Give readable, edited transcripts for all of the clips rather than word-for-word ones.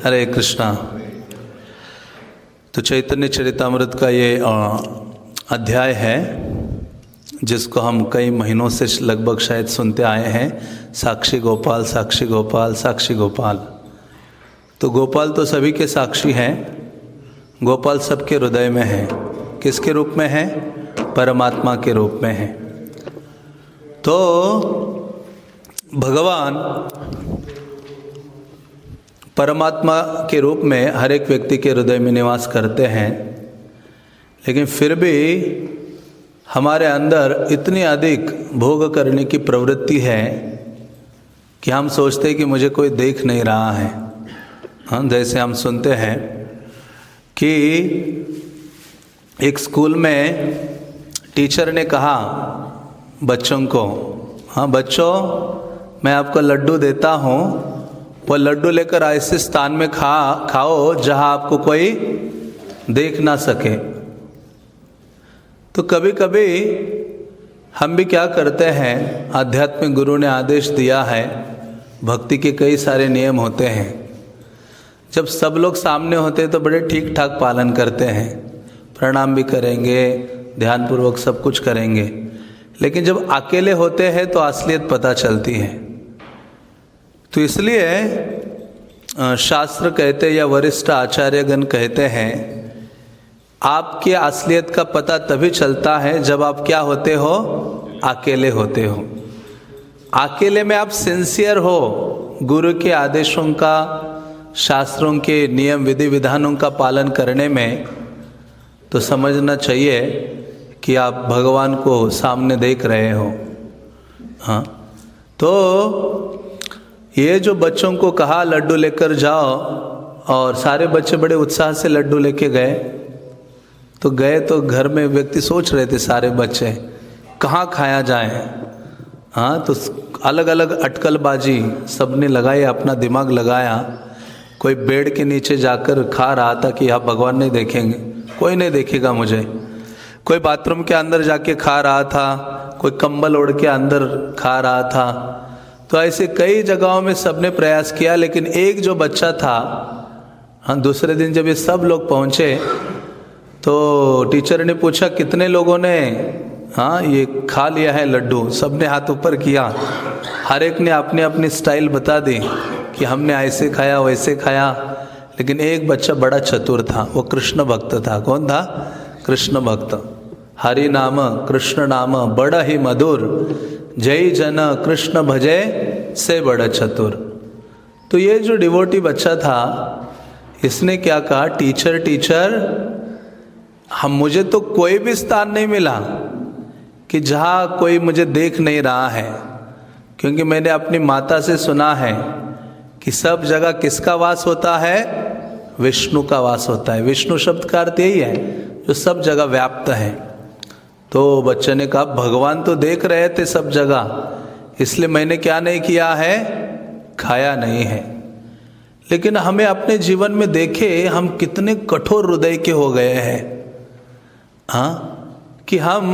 हरे कृष्णा। तो चैतन्य चरितामृत का ये अध्याय है जिसको हम कई महीनों से लगभग शायद सुनते आए हैं, साक्षी गोपाल साक्षी गोपाल साक्षी गोपाल। तो गोपाल तो सभी के साक्षी हैं, गोपाल सबके हृदय में है। किसके रूप में है? परमात्मा के रूप में है। तो भगवान परमात्मा के रूप में हर एक व्यक्ति के हृदय में निवास करते हैं, लेकिन फिर भी हमारे अंदर इतनी अधिक भोग करने की प्रवृत्ति है कि हम सोचते हैं कि मुझे कोई देख नहीं रहा है। हाँ, जैसे हम सुनते हैं कि एक स्कूल में टीचर ने कहा बच्चों को, हाँ बच्चों मैं आपको लड्डू देता हूँ, वह लड्डू लेकर ऐसे स्थान में खाओ जहाँ आपको कोई देख ना सके। तो कभी कभी हम भी क्या करते हैं, आध्यात्मिक गुरु ने आदेश दिया है, भक्ति के कई सारे नियम होते हैं। जब सब लोग सामने होते हैं तो बड़े ठीक ठाक पालन करते हैं, प्रणाम भी करेंगे, ध्यानपूर्वक सब कुछ करेंगे, लेकिन जब अकेले होते हैं तो असलियत पता चलती है। तो इसलिए शास्त्र कहते या वरिष्ठ आचार्यगण कहते हैं, आपकी असलियत का पता तभी चलता है जब आप क्या होते हो? अकेले होते हो। अकेले में आप सिंसियर हो, गुरु के आदेशों का, शास्त्रों के नियम विधि विधानों का पालन करने में, तो समझना चाहिए कि आप भगवान को सामने देख रहे हो। हाँ, तो ये जो बच्चों को कहा लड्डू लेकर जाओ, और सारे बच्चे बड़े उत्साह से लड्डू लेके गए। तो घर में व्यक्ति सोच रहे थे, सारे बच्चे कहाँ खाया जाए। हाँ, तो अलग अलग अटकलबाजी सबने लगाई, अपना दिमाग लगाया। कोई बेड के नीचे जाकर खा रहा था कि आप भगवान नहीं देखेंगे, कोई नहीं देखेगा मुझे। कोई बाथरूम के अंदर जाके खा रहा था, कोई कंबल ओढ़ के अंदर खा रहा था। तो ऐसे कई जगहों में सबने प्रयास किया, लेकिन एक जो बच्चा था, हाँ, दूसरे दिन जब ये सब लोग पहुँचे तो टीचर ने पूछा कितने लोगों ने हाँ ये खा लिया है लड्डू। सबने हाथ ऊपर किया, हर एक ने अपनी अपनी स्टाइल बता दी कि हमने ऐसे खाया वैसे खाया। लेकिन एक बच्चा बड़ा चतुर था, वो कृष्ण भक्त था। कौन था? कृष्ण भक्त। हरि नाम कृष्ण नाम बड़ा ही मधुर, जय जन कृष्ण भजे से बड़ा चतुर। तो ये जो डिवोटी बच्चा था, इसने क्या कहा, टीचर मुझे तो कोई भी स्थान नहीं मिला कि जहाँ कोई मुझे देख नहीं रहा है, क्योंकि मैंने अपनी माता से सुना है कि सब जगह किसका वास होता है? विष्णु का वास होता है। विष्णु शब्द का अर्थ यही है जो सब जगह व्याप्त है। तो बच्चे ने कहा भगवान तो देख रहे थे सब जगह, इसलिए मैंने क्या नहीं किया है? खाया नहीं है। लेकिन हमें अपने जीवन में देखे, हम कितने कठोर हृदय के हो गए हैं। हाँ, कि हम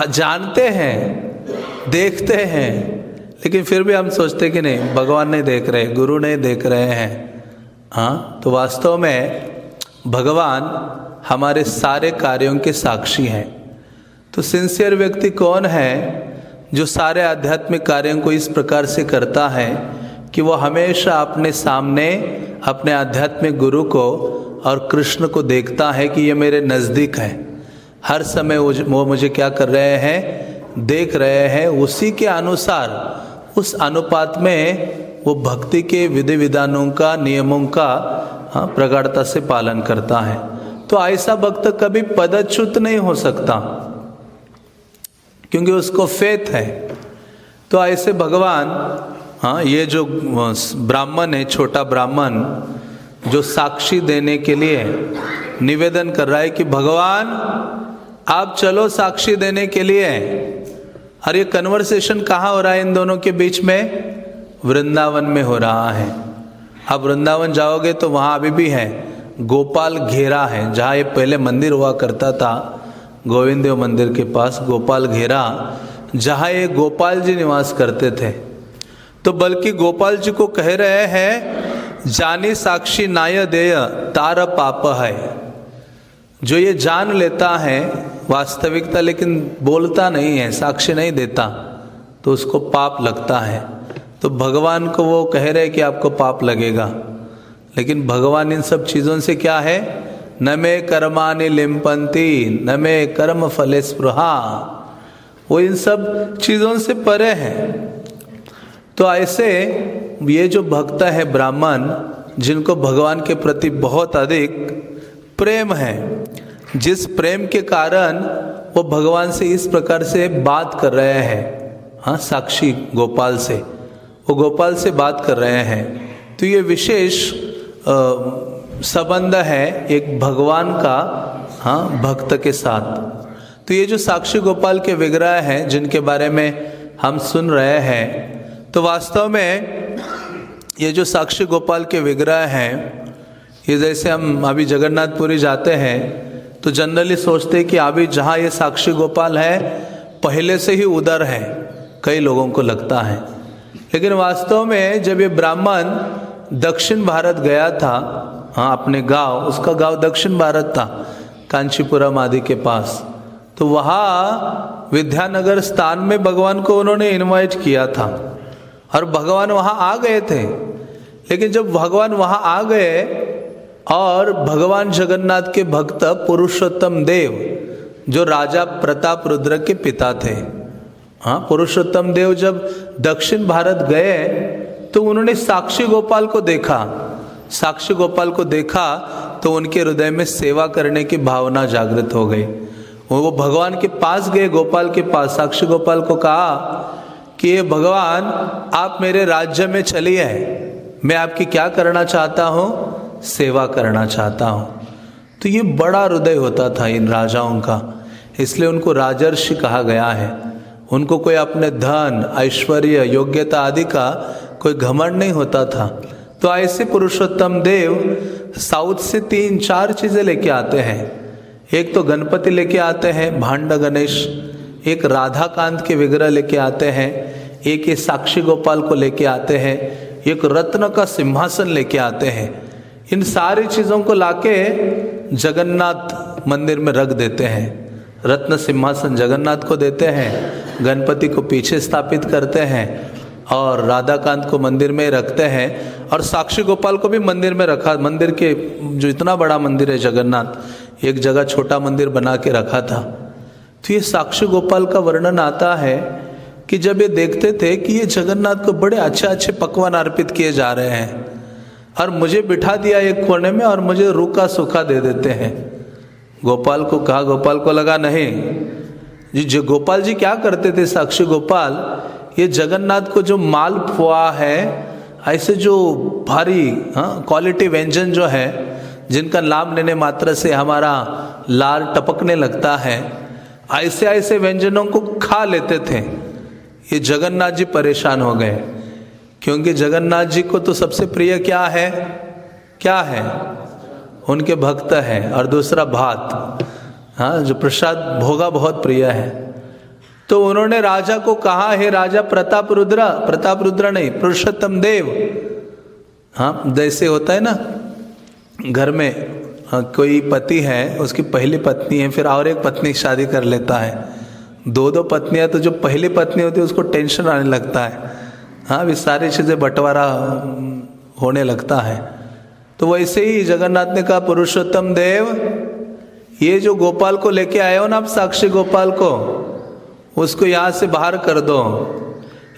जानते हैं, देखते हैं, लेकिन फिर भी हम सोचते कि नहीं, भगवान नहीं देख रहे, गुरु नहीं देख रहे हैं। हाँ, तो वास्तव में भगवान हमारे सारे कार्यों के साक्षी हैं। तो सिंसियर व्यक्ति कौन है? जो सारे आध्यात्मिक कार्यों को इस प्रकार से करता है कि वो हमेशा अपने सामने अपने आध्यात्मिक गुरु को और कृष्ण को देखता है कि ये मेरे नज़दीक है, हर समय वो मुझे क्या कर रहे हैं? देख रहे हैं। उसी के अनुसार, उस अनुपात में वो भक्ति के विधि विधानों का, नियमों का प्रगाढ़ता से पालन करता है। तो ऐसा भक्त कभी पदच्युत नहीं हो सकता, क्योंकि उसको फेथ है। तो ऐसे भगवान, हाँ, ये जो ब्राह्मण है, छोटा ब्राह्मण, जो साक्षी देने के लिए निवेदन कर रहा है कि भगवान आप चलो साक्षी देने के लिए। और ये कन्वर्सेशन कहाँ हो रहा है इन दोनों के बीच में? वृंदावन में हो रहा है। अब वृंदावन जाओगे तो वहाँ अभी भी है, गोपाल घेरा है, जहाँ ये पहले मंदिर हुआ करता था, गोविंद देव मंदिर के पास गोपाल घेरा, जहाँ ये गोपाल जी निवास करते थे। तो बल्कि गोपाल जी को कह रहे हैं, जानी साक्षी नाय देय तार पाप है। जो ये जान लेता है वास्तविकता लेकिन बोलता नहीं है, साक्षी नहीं देता, तो उसको पाप लगता है। तो भगवान को वो कह रहे कि आपको पाप लगेगा, लेकिन भगवान इन सब चीज़ों से क्या है, न मे कर्माणि लिम्पन्ति न मे कर्म फले स्पृहा, वो इन सब चीज़ों से परे हैं। तो ऐसे ये जो भक्त है ब्राह्मण, जिनको भगवान के प्रति बहुत अधिक प्रेम है, जिस प्रेम के कारण वो भगवान से इस प्रकार से बात कर रहे हैं, हाँ साक्षी गोपाल से, वो गोपाल से बात कर रहे हैं, तो ये विशेष संबंध है एक भगवान का, हाँ भक्त के साथ। तो ये जो साक्षी गोपाल के विग्रह हैं जिनके बारे में हम सुन रहे हैं, तो वास्तव में ये जो साक्षी गोपाल के विग्रह हैं, ये जैसे हम अभी जगन्नाथपुरी जाते हैं तो जनरली सोचते हैं कि अभी जहाँ ये साक्षी गोपाल है पहले से ही उधर है, कई लोगों को लगता है। लेकिन वास्तव में जब ये ब्राह्मण दक्षिण भारत गया था, हाँ अपने गांव, उसका गांव दक्षिण भारत था, कांचीपुरम आदि के पास, तो वहाँ विद्यानगर स्थान में भगवान को उन्होंने इनवाइट किया था और भगवान वहाँ आ गए थे। लेकिन जब भगवान वहाँ आ गए और भगवान जगन्नाथ के भक्त पुरुषोत्तम देव, जो राजा प्रताप रुद्र के पिता थे, हाँ पुरुषोत्तम देव जब दक्षिण भारत गए तो उन्होंने साक्षी गोपाल को देखा। साक्षी गोपाल को देखा तो उनके हृदय में सेवा करने की भावना जागृत हो गई। वो भगवान के पास गए, गोपाल के पास, साक्षी गोपाल को कहा कि भगवान आप मेरे राज्य में चलिए, मैं आपकी क्या करना चाहता हूँ, सेवा करना चाहता हूँ। तो ये बड़ा हृदय होता था इन राजाओं का, इसलिए उनको राजर्षि कहा गया है। उनको कोई अपने धन, ऐश्वर्य, योग्यता आदि का कोई घमंड नहीं होता था। तो ऐसे पुरुषोत्तम देव साउथ से 3-4 चीज़ें लेके आते हैं। एक तो गणपति लेके आते हैं, भांड गणेश, एक राधा कांत के विग्रह लेके आते हैं, एक ये साक्षी गोपाल को लेके आते हैं, एक रत्न का सिंहासन लेके आते हैं। इन सारी चीज़ों को लाके जगन्नाथ मंदिर में रख देते हैं। रत्न सिंहासन जगन्नाथ को देते हैं, गणपति को पीछे स्थापित करते हैं और राधाकांत को मंदिर में रखते हैं, और साक्षी गोपाल को भी मंदिर में रखा। मंदिर के जो इतना बड़ा मंदिर है जगन्नाथ, एक जगह छोटा मंदिर बना के रखा था। तो ये साक्षी गोपाल का वर्णन आता है कि जब ये देखते थे कि ये जगन्नाथ को बड़े अच्छे अच्छे पकवान अर्पित किए जा रहे हैं और मुझे बिठा दिया एक कोने में और मुझे रूखा सूखा दे देते हैं। गोपाल को कहा, गोपाल को लगा नहीं जी, गोपाल जी क्या करते थे साक्षी गोपाल, ये जगन्नाथ को जो माल पुआ है, ऐसे जो भारी क्वालिटी व्यंजन जो है, जिनका नाम लेने मात्र से हमारा लार टपकने लगता है, ऐसे ऐसे व्यंजनों को खा लेते थे। ये जगन्नाथ जी परेशान हो गए, क्योंकि जगन्नाथ जी को तो सबसे प्रिय क्या है, क्या है, उनके भक्त हैं, और दूसरा भात, हाँ जो प्रसाद भोगा बहुत प्रिय है। तो उन्होंने राजा को कहा, हे राजा प्रताप रुद्र नहीं, पुरुषोत्तम देव, हाँ जैसे होता है ना घर में कोई पति है, उसकी पहली पत्नी है, फिर और एक पत्नी शादी कर लेता है, 2 पत्नियां, तो जो पहली पत्नी होती है उसको टेंशन आने लगता है, हाँ भी सारी चीज़ें बंटवारा होने लगता है। तो वैसे ही जगन्नाथ ने कहा, पुरुषोत्तम देव, ये जो गोपाल को लेके आए हो ना आप, साक्षी गोपाल को, उसको यहाँ से बाहर कर दो।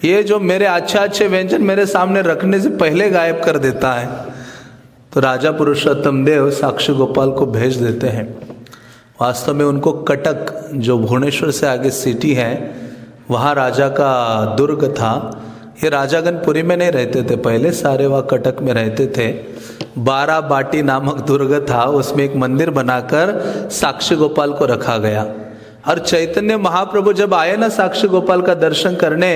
ये जो मेरे अच्छे व्यंजन मेरे सामने रखने से पहले गायब कर देता है। तो राजा पुरुषोत्तम देव साक्षी गोपाल को भेज देते हैं। वास्तव में उनको कटक, जो भुवनेश्वर से आगे सिटी है, वहाँ राजा का दुर्ग था। ये राजागण पुरी में नहीं रहते थे पहले, सारे वहाँ कटक में रहते थे। 12 बाटी नामक दुर्ग था, उसमें एक मंदिर बनाकर साक्षी गोपाल को रखा गया। और चैतन्य महाप्रभु जब आए ना साक्षी गोपाल का दर्शन करने,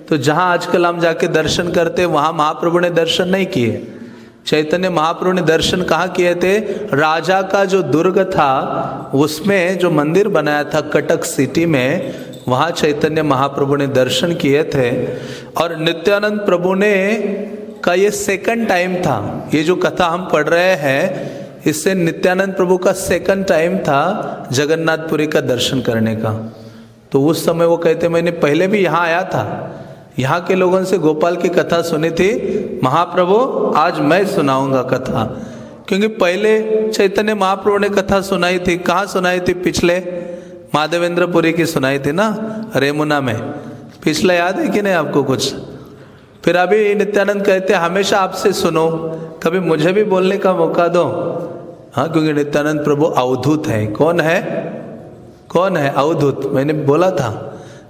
तो जहाँ आजकल हम जाके दर्शन करते, वहाँ महाप्रभु ने दर्शन नहीं किए। चैतन्य महाप्रभु ने दर्शन कहाँ किए थे, राजा का जो दुर्ग था उसमें जो मंदिर बनाया था कटक सिटी में, वहाँ चैतन्य महाप्रभु ने दर्शन किए थे। और नित्यानंद प्रभु ने का ये सेकंड टाइम था। ये जो कथा हम पढ़ रहे हैं इससे नित्यानंद प्रभु का सेकंड टाइम था जगन्नाथपुरी का दर्शन करने का। तो उस समय वो कहते मैंने पहले भी यहाँ आया था, यहाँ के लोगों से गोपाल की कथा सुनी थी, महाप्रभु आज मैं सुनाऊंगा कथा। क्योंकि पहले चैतन्य महाप्रभु ने कथा सुनाई थी, कहाँ सुनाई थी? पिछले माधवेंद्रपुरी की सुनाई थी ना, रेमुना में। पिछला याद है कि नहीं आपको कुछ? फिर अभी नित्यानंद कहते हमेशा आपसे सुनो, कभी मुझे भी बोलने का मौका दो। हाँ, क्योंकि नित्यानंद प्रभु अवधूत है। कौन है? कौन है अवधूत? मैंने बोला था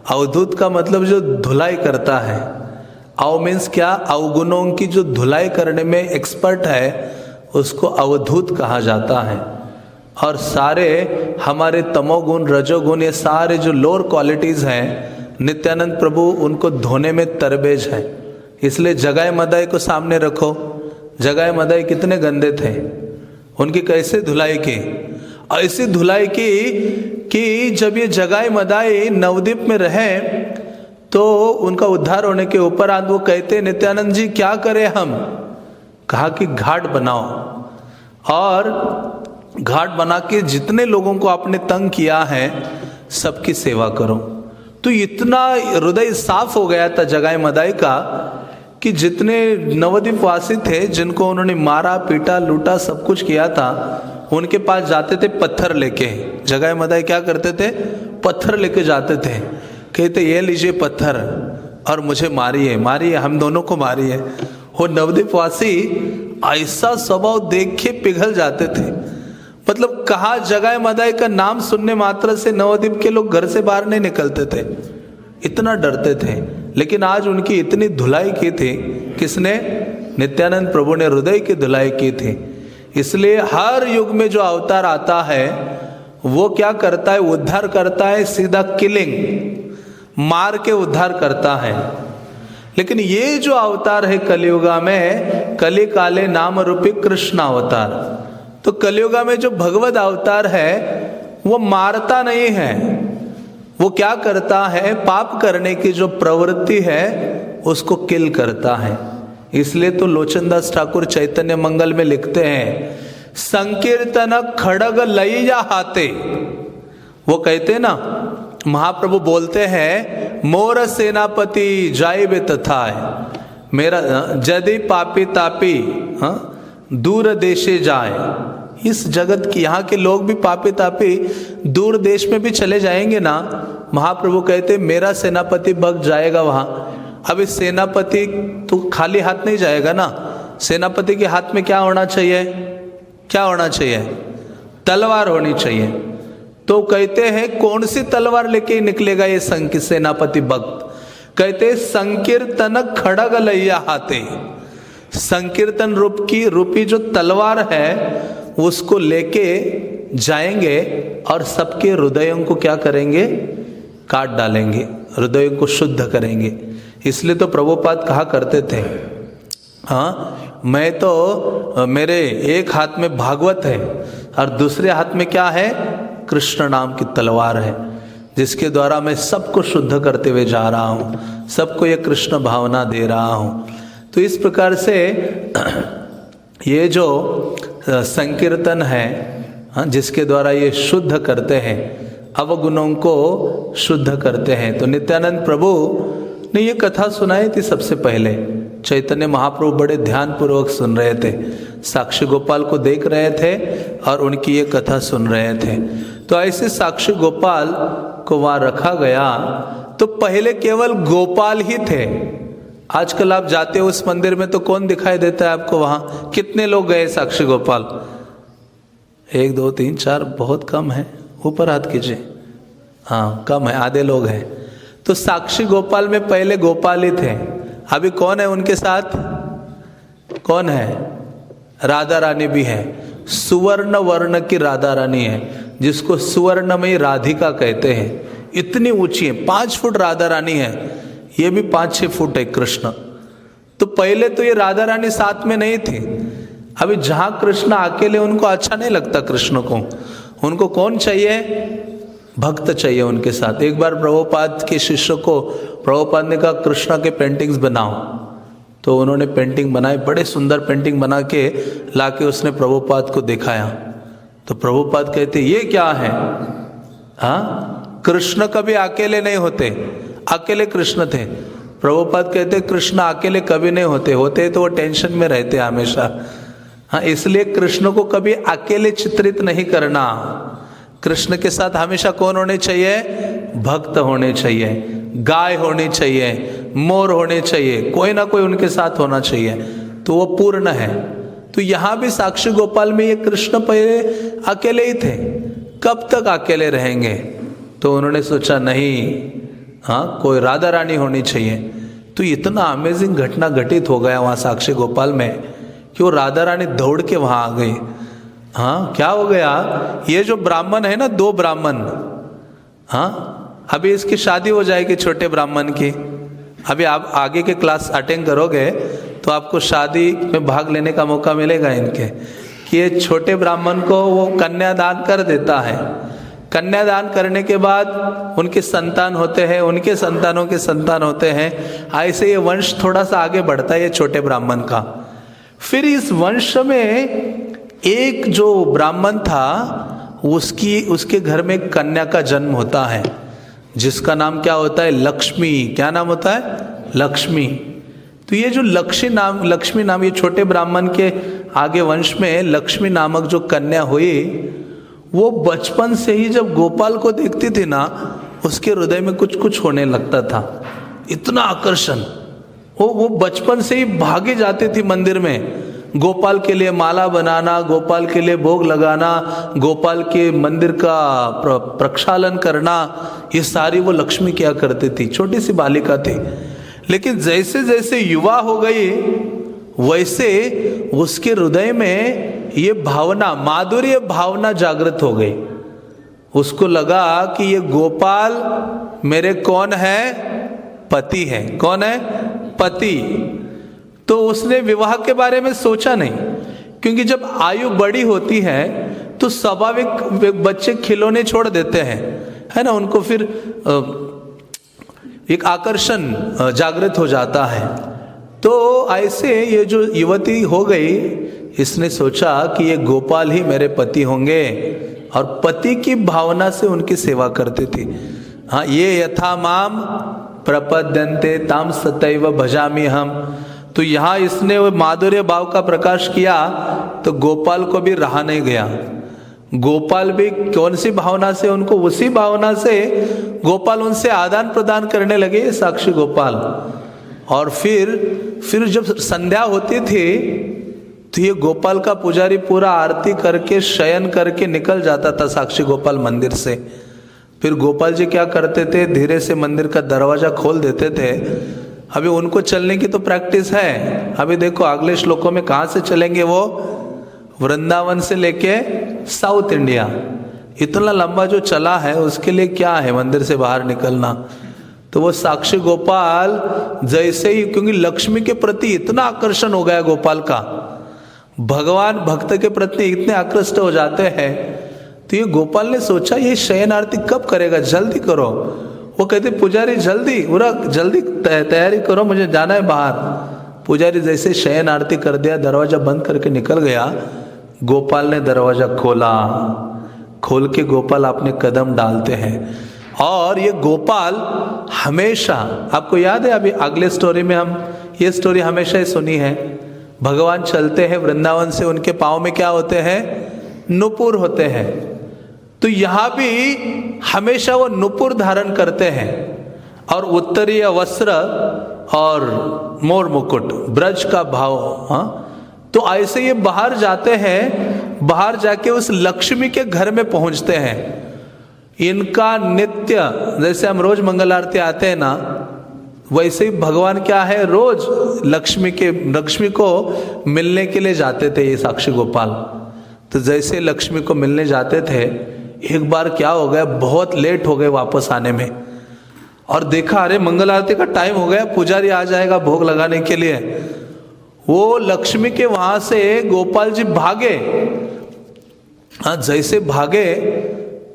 अवधूत का मतलब जो धुलाई करता है। अव मीन्स क्या? अवगुणों की जो धुलाई करने में एक्सपर्ट है उसको अवधूत कहा जाता है। और सारे हमारे तमोगुण, रजोगुण, ये सारे जो लोअर क्वालिटीज हैं नित्यानंद प्रभु उनको धोने में तरबेज है। इसलिए जगाए मदाई को सामने रखो। जगाए मदाई कितने गंदे थे, उनकी कैसे धुलाई की? ऐसी धुलाई की कि जब ये जगाए मदाई नवद्वीप में रहे तो उनका उद्धार होने के उपरांत वो कहते नित्यानंद जी क्या करें हम? कहा कि घाट बनाओ और घाट बना के जितने लोगों को आपने तंग किया है सबकी सेवा करो। तो इतना हृदय साफ हो गया था जगाए मदाई का कि जितने नवद्वीप वासी थे जिनको उन्होंने मारा, पीटा, लूटा, सब कुछ किया था, उनके पास जाते थे पत्थर लेके। जगाए मदाई क्या करते थे? पत्थर लेके जाते थे, कहते ये लीजिए पत्थर और मुझे मारिए, मारिए, हम दोनों को मारिए। वो नवद्वीप वासी ऐसा स्वभाव देख के पिघल जाते थे। मतलब कहा जगाए मदाई का नाम सुनने मात्र से नवद्वीप के लोग घर से बाहर नहीं निकलते थे, इतना डरते थे। लेकिन आज उनकी इतनी धुलाई की थी, किसने? नित्यानंद प्रभु ने हृदय की धुलाई की थी। इसलिए हर युग में जो अवतार आता है वो क्या करता है? उद्धार करता है, सीधा किलिंग, मार के उद्धार करता है। लेकिन ये जो अवतार है कलियुगा में, कली काले नाम रूपी कृष्ण अवतार, तो कलियुगा में जो भगवत अवतार है वो मारता नहीं है, वो क्या करता है? पाप करने की जो प्रवृत्ति है उसको किल करता है। इसलिए तो लोचनदास ठाकुर चैतन्य मंगल में लिखते हैं संकीर्तन खड़ग लइया हाथे। वो कहते हैं ना, महाप्रभु बोलते हैं मोर सेनापति जाइबे तथाय, मेरा यदि पापी तापी दूर देशे जाए। इस जगत की यहाँ के लोग भी पापी तापी दूर देश में भी चले जाएंगे ना, महाप्रभु कहते मेरा सेनापति भक्त जाएगा वहाँ। अब इस सेनापति तो खाली हाथ नहीं जाएगा ना, सेनापति के हाथ में क्या होना चाहिए? क्या होना चाहिए? तलवार होनी चाहिए। तो कहते हैं कौन सी तलवार लेके निकलेगा ये सेनापति भक्त? कहते संकीर्तन खड़ग लइया हाथे, संकीर्तन रूपी जो तलवार है उसको लेके जाएंगे और सबके हृदयों को क्या करेंगे? काट डालेंगे, हृदयों को शुद्ध करेंगे। इसलिए तो प्रभुपाद कहा करते थे, हाँ मैं तो, मेरे एक हाथ में भागवत है और दूसरे हाथ में क्या है? कृष्ण नाम की तलवार है, जिसके द्वारा मैं सबको शुद्ध करते हुए जा रहा हूँ, सबको ये कृष्ण भावना दे रहा हूँ। तो इस प्रकार से ये जो संकीर्तन है जिसके द्वारा ये शुद्ध करते हैं, अवगुणों को शुद्ध करते हैं। तो नित्यानंद प्रभु ने ये कथा सुनाई थी सबसे पहले। चैतन्य महाप्रभु बड़े ध्यान पूर्वक सुन रहे थे, साक्षी गोपाल को देख रहे थे और उनकी ये कथा सुन रहे थे। तो ऐसे साक्षी गोपाल को वहाँ रखा गया। तो पहले केवल गोपाल ही थे। आजकल आप जाते हो उस मंदिर में तो कौन दिखाई देता है आपको? वहाँ कितने लोग गए साक्षी गोपाल? 1 2 3 4, बहुत कम है। ऊपर हाथ कीजिए। हाँ कम है, आधे लोग हैं। तो साक्षी गोपाल में पहले गोपाल ही थे। अभी कौन है उनके साथ? कौन है? राधा रानी भी है। सुवर्ण वर्ण की राधा रानी है, जिसको सुवर्णमयी राधिका कहते हैं। इतनी ऊंची है, 5 फुट राधा रानी है, ये भी 5-6 फुट है कृष्ण। तो पहले तो ये राधा रानी साथ में नहीं थी। अभी जहां कृष्ण अकेले, उनको अच्छा नहीं लगता कृष्ण को। उनको कौन चाहिए? भक्त चाहिए उनके साथ। एक बार प्रभुपाद के शिष्य को प्रभुपाद ने कहा कृष्ण के पेंटिंग्स बनाओ, तो उन्होंने पेंटिंग बनाई, बड़े सुंदर पेंटिंग बना के लाके उसने प्रभुपाद को दिखाया। तो प्रभुपाद कहते ये क्या है? हाँ, कृष्ण कभी अकेले नहीं होते, अकेले कृष्ण थे। प्रभुपाद कहते कृष्ण अकेले कभी नहीं होते, होते तो वो टेंशन में रहते हमेशा। हाँ, इसलिए कृष्ण को कभी अकेले चित्रित नहीं करना। कृष्ण के साथ हमेशा कौन होने चाहिए? भक्त होने चाहिए, गाय होनी चाहिए, मोर होने चाहिए, कोई ना कोई उनके साथ होना चाहिए, तो वो पूर्ण है। तो यहाँ भी साक्षी गोपाल में ये कृष्ण पहले अकेले ही थे, कब तक अकेले रहेंगे? तो उन्होंने सोचा नहीं, हाँ, कोई राधा रानी होनी चाहिए। तो इतना अमेजिंग घटना घटित हो गया वहाँ साक्षी गोपाल में कि वो राधा रानी दौड़ के वहाँ आ गई। हाँ, क्या हो गया? ये जो ब्राह्मण है ना, 2 ब्राह्मण, हाँ, अभी इसकी शादी हो जाएगी छोटे ब्राह्मण की। अभी आप आगे के क्लास अटेंड करोगे तो आपको शादी में भाग लेने का मौका मिलेगा इनके, कि ये छोटे ब्राह्मण को वो कन्यादान कर देता है। कन्यादान करने के बाद उनके संतान होते हैं, उनके संतानों के संतान होते हैं, ऐसे ये वंश थोड़ा सा आगे बढ़ता है ये छोटे ब्राह्मण का। फिर इस वंश में एक जो ब्राह्मण था उसके घर में कन्या का जन्म होता है, जिसका नाम क्या होता है? लक्ष्मी। क्या नाम होता है? लक्ष्मी। तो ये जो लक्ष्मी नाम ये छोटे ब्राह्मण के आगे वंश में लक्ष्मी नामक जो कन्या हुई, वो बचपन से ही जब गोपाल को देखती थी ना, उसके हृदय में कुछ कुछ होने लगता था, इतना आकर्षण। वो बचपन से ही भागे जाती थी मंदिर में, गोपाल के लिए माला बनाना, गोपाल के लिए भोग लगाना, गोपाल के मंदिर का प्रक्षालन करना, ये सारी वो लक्ष्मी किया करती थी। छोटी सी बालिका थी, लेकिन जैसे जैसे युवा हो गई वैसे उसके हृदय में ये भावना, माधुर्य भावना जागृत हो गई। उसको लगा कि ये गोपाल मेरे कौन है? पति है। कौन है? पति। तो उसने विवाह के बारे में सोचा नहीं, क्योंकि जब आयु बड़ी होती है तो स्वाभाविक बच्चे खिलौने छोड़ देते हैं, है ना, उनको फिर एक आकर्षण जागृत हो जाता है। तो ऐसे ये जो युवती हो गई, इसने सोचा कि ये गोपाल ही मेरे पति होंगे, और पति की भावना से उनकी सेवा करती थी। हाँ, ये यथा माम प्रपद्यन्ते ताम सतैव भजामि हम। तो यहाँ इसने वो माधुर्य भाव का प्रकाश किया, तो गोपाल को भी रहा नहीं गया। गोपाल भी कौन सी भावना से, उनको उसी भावना से गोपाल उनसे आदान प्रदान करने लगे, साक्षी गोपाल। और फिर जब संध्या होती थी तो ये गोपाल का पुजारी पूरा आरती करके शयन करके निकल जाता था साक्षी गोपाल मंदिर से। फिर गोपाल जी क्या करते थे, धीरे से मंदिर का दरवाजा खोल देते थे। अभी उनको चलने की तो प्रैक्टिस है, अभी देखो अगले श्लोकों में कहाँ से चलेंगे वो, वृंदावन से लेके साउथ इंडिया, इतना लंबा जो चला है उसके लिए क्या है मंदिर से बाहर निकलना। तो वो साक्षी गोपाल जैसे ही, क्योंकि लक्ष्मी के प्रति इतना आकर्षण हो गया गोपाल का, भगवान भक्त के प्रति इतने आकृष्ट हो जाते हैं, तो ये गोपाल ने सोचा ये शयन आरती कब करेगा, जल्दी करो। वो कहते पुजारी जल्दी, पूरा जल्दी तैयारी करो, मुझे जाना है बाहर। पुजारी जैसे शयन आरती कर दिया, दरवाजा बंद करके निकल गया। गोपाल ने दरवाजा खोला, खोल के गोपाल अपने कदम डालते हैं। और ये गोपाल हमेशा, आपको याद है अभी अगले स्टोरी में हम ये स्टोरी हमेशा ही सुनी है, भगवान चलते हैं वृंदावन से, उनके पाँव में क्या होते हैं? नुपुर होते हैं। तो यहाँ भी हमेशा वो नुपुर धारण करते हैं, और उत्तरीय वस्त्र और मोर मुकुट, ब्रज का भाव। हाँ, तो ऐसे ये बाहर जाते हैं, बाहर जाके उस लक्ष्मी के घर में पहुंचते हैं। इनका नित्य, जैसे हम रोज मंगल आरती आते हैं ना, वैसे ही भगवान क्या है, रोज लक्ष्मी को मिलने के लिए जाते थे ये साक्षी गोपाल। तो जैसे लक्ष्मी को मिलने जाते थे, एक बार क्या हो गया, बहुत लेट हो गए वापस आने में, और देखा अरे मंगल आरती का टाइम हो गया, पुजारी आ जाएगा भोग लगाने के लिए। वो लक्ष्मी के वहां से गोपाल जी भागे। हाँ, जैसे भागे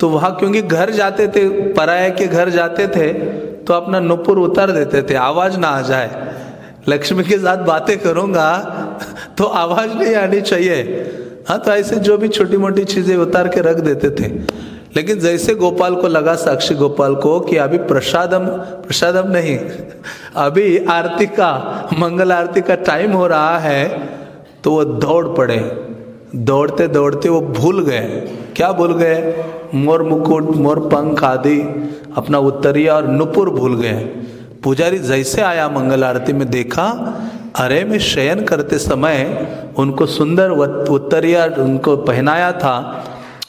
तो वहां, क्योंकि घर जाते थे, पराया के घर जाते थे, तो अपना नुपुर उतार देते थे, आवाज ना आ जाए, लक्ष्मी के साथ बातें करूँगा तो आवाज़ नहीं आनी चाहिए। हाँ, तो ऐसे जो भी छोटी मोटी चीज़ें उतार के रख देते थे। लेकिन जैसे गोपाल को लगा, साक्षी गोपाल को, कि अभी प्रसादम नहीं, अभी आरती का, मंगल आरती का टाइम हो रहा है, तो वो दौड़ पड़े। दौड़ते दौड़ते वो भूल गए। क्या भूल गए? मोर मुकुट, मोर पंख आदि, अपना उत्तरिया और नुपुर भूल गए। पुजारी जैसे आया मंगल आरती में, देखा अरे मैं शयन करते समय उनको सुंदर उत्तरिया उनको पहनाया था,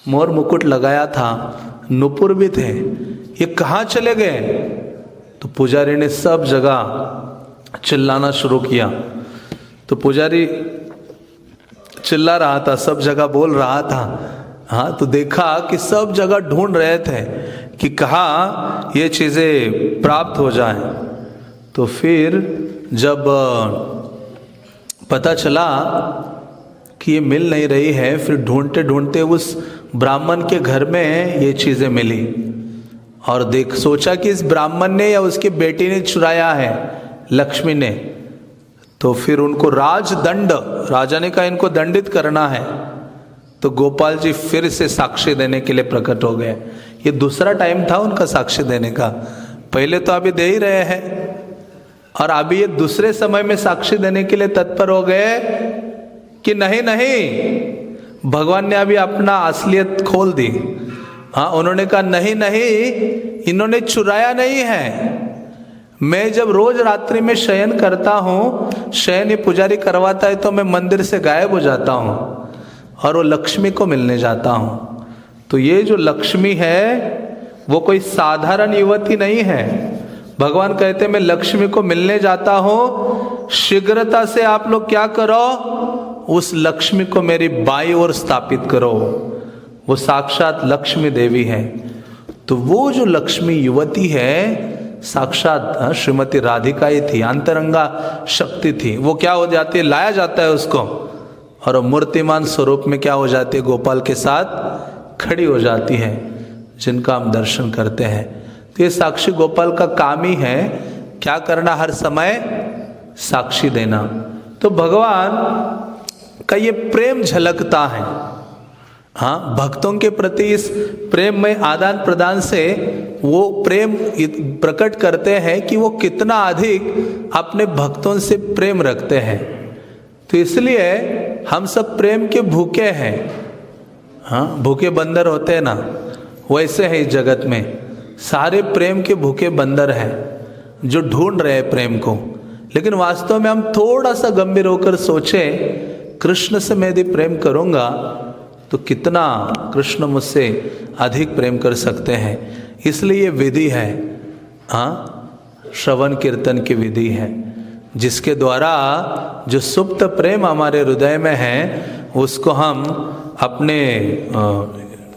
मोर मुकुट लगाया था, नुपुर भी थे, ये कहाँ चले गए? तो पुजारी ने सब जगह चिल्लाना शुरू किया। तो पुजारी चिल्ला रहा था, सब जगह बोल रहा था। हाँ, तो देखा कि सब जगह ढूंढ रहे थे कि कहाँ ये चीज़ें प्राप्त हो जाएं। तो फिर जब पता चला कि ये मिल नहीं रही है, फिर ढूंढते ढूंढते उस ब्राह्मण के घर में ये चीज़ें मिली। और सोचा कि इस ब्राह्मण ने या उसकी बेटी ने चुराया है, लक्ष्मी ने। तो फिर उनको राजदंड, राजा ने कहा इनको दंडित करना है। तो गोपाल जी फिर से साक्ष्य देने के लिए प्रकट हो गए। ये दूसरा टाइम था उनका साक्ष्य देने का। पहले तो अभी दे ही रहे हैं, और अभी ये दूसरे समय में साक्ष्य देने के लिए तत्पर हो गए कि नहीं नहीं, भगवान ने अभी अपना असलियत खोल दी। हाँ, उन्होंने कहा नहीं नहीं, इन्होंने चुराया नहीं है। मैं जब रोज रात्रि में शयन करता हूँ, शयन ये पुजारी करवाता है, तो मैं मंदिर से गायब हो जाता हूँ और वो लक्ष्मी को मिलने जाता हूँ। तो ये जो लक्ष्मी है वो कोई साधारण युवती नहीं है। भगवान कहते मैं लक्ष्मी को मिलने जाता हूँ, शीघ्रता से आप लोग क्या करो, उस लक्ष्मी को मेरी बाईं ओर स्थापित करो। वो साक्षात लक्ष्मी देवी है। तो वो जो लक्ष्मी युवती है साक्षात श्रीमती राधिका ही थी, अंतरंगा शक्ति थी। वो क्या हो जाती है, लाया जाता है उसको, और मूर्तिमान स्वरूप में क्या हो जाती है, गोपाल के साथ खड़ी हो जाती है, जिनका हम दर्शन करते हैं। तो ये साक्षी गोपाल का काम ही है क्या करना, हर समय साक्षी देना। तो भगवान का ये प्रेम झलकता है। हाँ, भक्तों के प्रति इस प्रेम में आदान प्रदान से वो प्रेम प्रकट करते हैं कि वो कितना अधिक अपने भक्तों से प्रेम रखते हैं। तो इसलिए हम सब प्रेम के भूखे हैं। हाँ, भूखे बंदर होते हैं ना, वैसे है इस जगत में सारे प्रेम के भूखे बंदर हैं जो ढूंढ रहे हैं प्रेम को। लेकिन वास्तव में हम थोड़ा सा गंभीर होकर सोचें, कृष्ण से मैं यदि प्रेम करूँगा तो कितना कृष्ण मुझसे अधिक प्रेम कर सकते हैं। इसलिए ये विधि है, हाँ, श्रवण कीर्तन की विधि है, जिसके द्वारा जो सुप्त प्रेम हमारे हृदय में है उसको हम अपने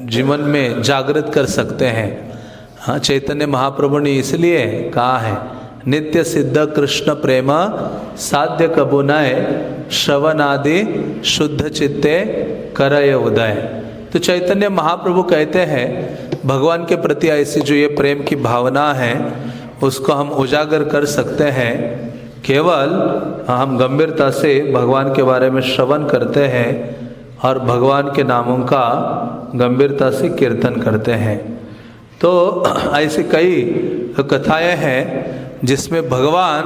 जीवन में जागृत कर सकते हैं। हाँ, चैतन्य महाप्रभु ने इसलिए कहा है, नित्य सिद्ध कृष्ण प्रेम साध्य कबू नय, श्रवण आदि शुद्ध चित्ते करय उदय। तो चैतन्य महाप्रभु कहते हैं भगवान के प्रति ऐसी जो ये प्रेम की भावना है उसको हम उजागर कर सकते हैं केवल हम गंभीरता से भगवान के बारे में श्रवण करते हैं और भगवान के नामों का गंभीरता से कीर्तन करते हैं। तो ऐसी कई कथाएं हैं जिसमें भगवान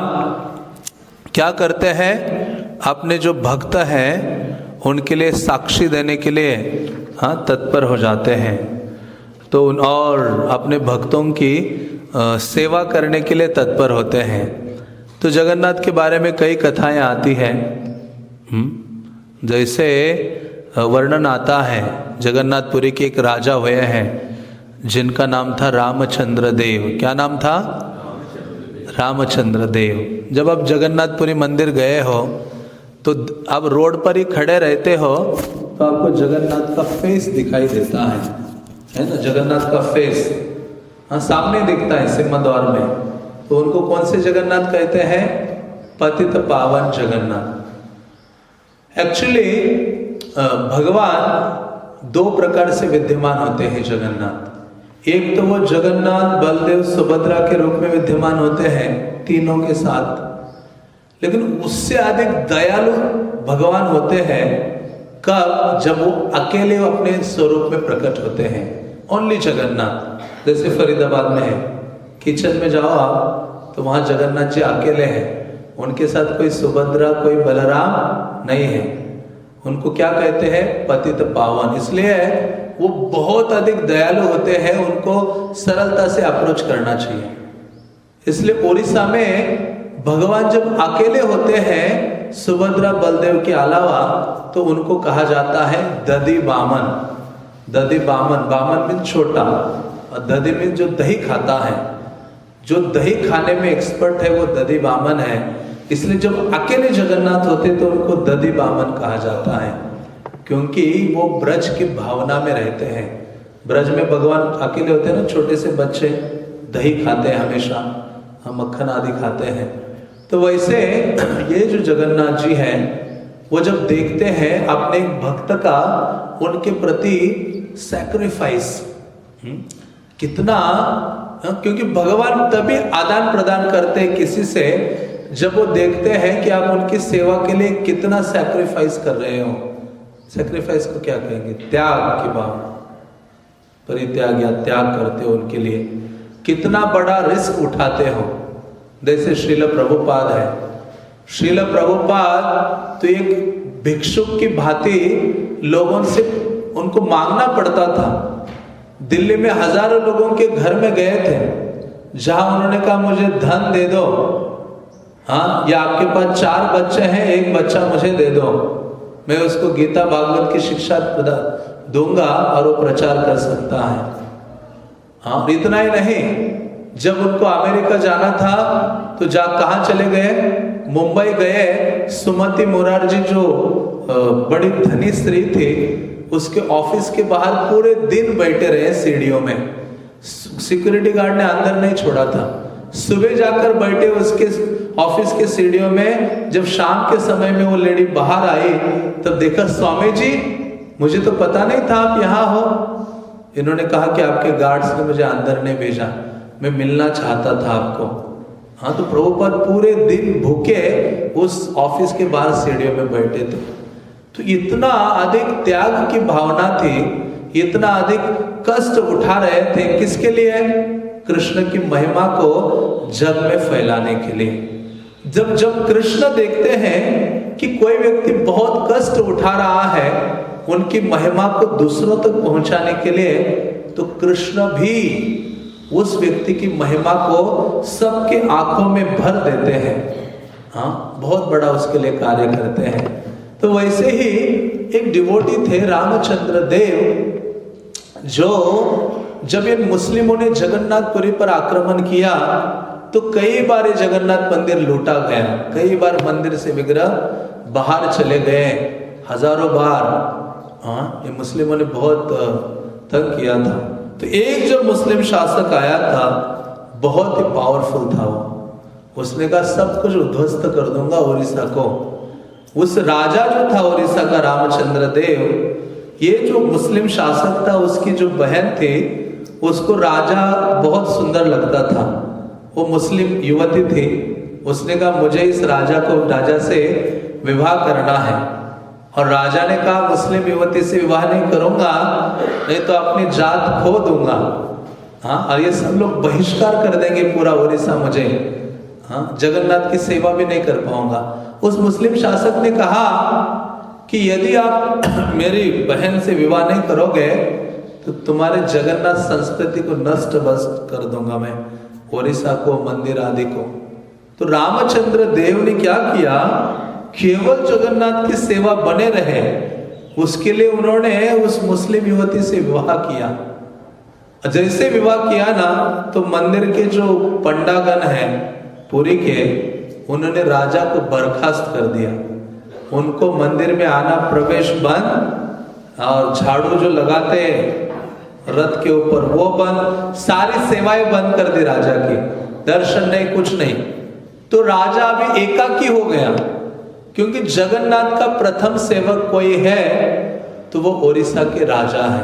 क्या करते हैं, अपने जो भक्त हैं उनके लिए साक्षी देने के लिए हाँ तत्पर हो जाते हैं। तो और अपने भक्तों की सेवा करने के लिए तत्पर होते हैं। तो जगन्नाथ के बारे में कई कथाएं आती हैं। जैसे वर्णन आता है, जगन्नाथपुरी के एक राजा हुए हैं जिनका नाम था रामचंद्र देव। क्या नाम था? रामचंद्र देव। जब आप जगन्नाथपुरी मंदिर गए हो तो अब रोड पर ही खड़े रहते हो तो आपको जगन्नाथ का फेस दिखाई देता है ना, जगन्नाथ का फेस हाँ सामने दिखता है सिंहद्वार में। तो उनको कौन से जगन्नाथ कहते हैं? पतित पावन जगन्नाथ। एक्चुअली भगवान दो प्रकार से विद्यमान होते हैं जगन्नाथ। एक तो वो जगन्नाथ बलदेव सुभद्रा के रूप में विद्यमान होते हैं तीनों के साथ, लेकिन उससे अधिक दयालु भगवान होते हैं कब? जब वो अकेले अपने स्वरूप में प्रकट होते हैं। ओनली जगन्नाथ। जैसे फरीदाबाद में है, किचन में जाओ आप तो वहाँ जगन्नाथ जी अकेले हैं, उनके साथ कोई सुभद्रा कोई बलराम नहीं है। उनको क्या कहते हैं? पतित पावन। इसलिए वो बहुत अधिक दयालु होते हैं, उनको सरलता से अप्रोच करना चाहिए। इसलिए ओडिशा में भगवान जब अकेले होते हैं सुभद्रा बलदेव के अलावा, तो उनको कहा जाता है दधि बामन। दधि बामन, बामन मीन छोटा और दधि मीन जो दही खाता है। जो दही खाने में एक्सपर्ट है वो दधि बामन है। इसलिए जब अकेले जगन्नाथ होते तो उनको दधि बामन कहा जाता है, क्योंकि वो ब्रज की भावना में रहते हैं। ब्रज में भगवान अकेले होते हैं ना, छोटे से बच्चे दही खाते हैं हमेशा, हम मक्खन आदि खाते हैं। तो वैसे ये जो जगन्नाथ जी हैं, वो जब देखते हैं अपने भक्त का उनके प्रति सैक्रिफाइस कितना, क्योंकि भगवान तभी आदान प्रदान करते हैं किसी से जब वो देखते हैं कि आप उनकी सेवा के लिए कितना सैक्रिफाइस कर रहे हो। सैक्रिफाइस को क्या कहेंगे? त्याग की भावना, परित्याग या त्याग करते हो उनके लिए, कितना बड़ा रिस्क उठाते हो। जैसे श्रील प्रभुपाद है। श्रील प्रभुपाद तो एक भिक्षुक की भांति लोगों से उनको मांगना पड़ता था। दिल्ली में हजारों लोगों के घर में गए थे, जहां उन्होंने कहा मुझे धन दे दो, हाँ, या आपके पास 4 बच्चे हैं, एक बच्चा मुझे दे दो, मैं उसको गीता भागवत की शिक्षा दूंगा और वो प्रचार कर सकता है। हाँ, इतना ही नहीं, जब उनको अमेरिका जाना था तो कहाँ चले गए? मुंबई गए। सुमति मुरारजी जो बड़ी धनी स्त्री थी, उसके ऑफिस के बाहर पूरे दिन बैठे रहे सीढ़ियों में। सिक्योरिटी गार्ड ने अंदर नहीं छोड़ा था। सुबह जाकर बैठे उसके ऑफिस के सीढ़ियों में। जब शाम के समय में वो लेडी बाहर आई तब देखा, स्वामी जी मुझे तो पता नहीं था आप यहाँ हो। इन्होंने कहा कि आपके गार्ड्स ने मुझे अंदर नहीं भेजा, मैं मिलना चाहता था आपको। हाँ, तो प्रभुपाद पूरे दिन भूखे उस ऑफिस के बाहर सीढ़ियों में बैठे थे। तो इतना अधिक त्याग की भावना थी, इतना अधिक कष्ट उठा रहे थे, किसके लिए? कृष्ण की महिमा को जग में फैलाने के लिए। जब कृष्ण देखते हैं कि कोई व्यक्ति बहुत कष्ट उठा रहा है उनकी महिमा को दूसरों तक पहुंचाने के लिए, तो कृष्ण भी उस व्यक्ति की महिमा को सबके आंखों में भर देते हैं। हाँ, बहुत बड़ा उसके लिए कार्य करते हैं। तो वैसे ही एक डिवोटी थे रामचंद्र देव, जो जब इन मुस्लिमों ने जगन्नाथपुरी पर आक्रमण किया तो कई बार ये जगन्नाथ मंदिर लूटा गया, कई बार मंदिर से विग्रह बाहर चले गए, हजारों बार। हाँ, ये मुस्लिमों ने बहुत तंग किया था। तो एक जो मुस्लिम शासक आया था, बहुत ही पावरफुल था वो। उसने कहा सब कुछ उद्ध्वस्त कर दूंगा उड़ीसा को। उस राजा जो था उड़ीसा का रामचंद्र देव, ये जो मुस्लिम शासक था उसकी जो बहन थी उसको राजा बहुत सुंदर लगता था। वो मुस्लिम युवती थी। उसने कहा मुझे इस राजा से विवाह करना है। और राजा ने कहा मुस्लिम युवती से विवाह नहीं करूंगा, नहीं तो अपनी जात खो दूंगा। हाँ, और ये सब लोग बहिष्कार कर देंगे पूरा उड़ीसा मुझे। हाँ, जगन्नाथ की सेवा भी नहीं कर पाऊंगा। उस मुस्लिम शासक ने कहा कि यदि आप मेरी बहन से विवाह नहीं करोगे तो तुम्हारे जगन्नाथ संस्कृति को नष्ट बस्ट कर दूंगा मैं, उड़ीसा को, मंदिर आदि को। तो रामचंद्र देव ने क्या किया, केवल जगन्नाथ की सेवा बने रहे उसके लिए उन्होंने उस मुस्लिम युवती से विवाह किया। जैसे विवाह किया ना, तो मंदिर के जो पंडागण हैं पुरी के, उन्होंने राजा को बर्खास्त कर दिया। उनको मंदिर में आना प्रवेश बंद, और झाड़ू जो लगाते रथ के ऊपर वो बंद, सारी सेवाएं बंद कर दी राजा की, दर्शन नहीं, कुछ नहीं। तो राजा अभी एकाकी हो गया, क्योंकि जगन्नाथ का प्रथम सेवक कोई है तो वो उड़ीसा के राजा है,